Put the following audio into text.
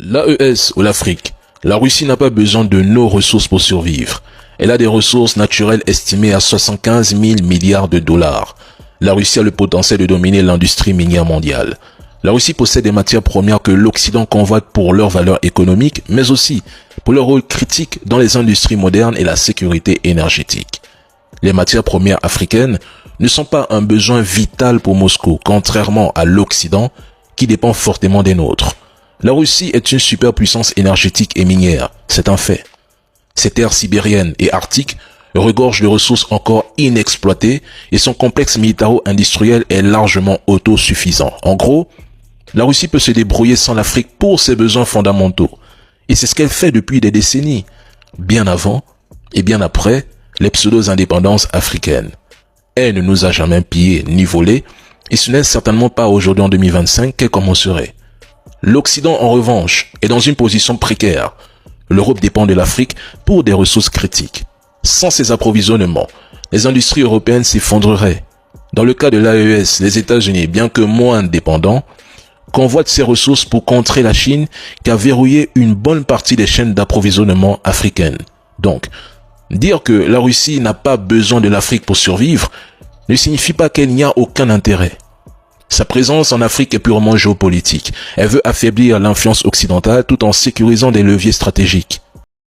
L'AES ou l'Afrique, la Russie n'a pas besoin de nos ressources pour survivre. Elle a des ressources naturelles estimées à 75 000 milliards de dollars. La Russie a le potentiel de dominer l'industrie minière mondiale. La Russie possède des matières premières que l'Occident convoite pour leur valeur économique, mais aussi pour leur rôle critique dans les industries modernes et la sécurité énergétique. Les matières premières africaines ne sont pas un besoin vital pour Moscou, contrairement à l'Occident qui dépend fortement des nôtres. La Russie est une superpuissance énergétique et minière, c'est un fait. Ses terres sibériennes et arctiques regorgent de ressources encore inexploitées et son complexe militaro-industriel est largement autosuffisant. En gros, la Russie peut se débrouiller sans l'Afrique pour ses besoins fondamentaux. Et c'est ce qu'elle fait depuis des décennies, bien avant et bien après les pseudo-indépendances africaines. Elle ne nous a jamais pillés ni volés, et ce n'est certainement pas aujourd'hui en 2025 qu'elle commencerait. L'Occident, en revanche, est dans une position précaire. L'Europe dépend de l'Afrique pour des ressources critiques. Sans ces approvisionnements, les industries européennes s'effondreraient. Dans le cas de l'AES, les États-Unis, bien que moins dépendants, convoitent ces ressources pour contrer la Chine qui a verrouillé une bonne partie des chaînes d'approvisionnement africaines. Donc, dire que la Russie n'a pas besoin de l'Afrique pour survivre ne signifie pas qu'elle n'y a aucun intérêt. Sa présence en Afrique est purement géopolitique. Elle veut affaiblir l'influence occidentale tout en sécurisant des leviers stratégiques.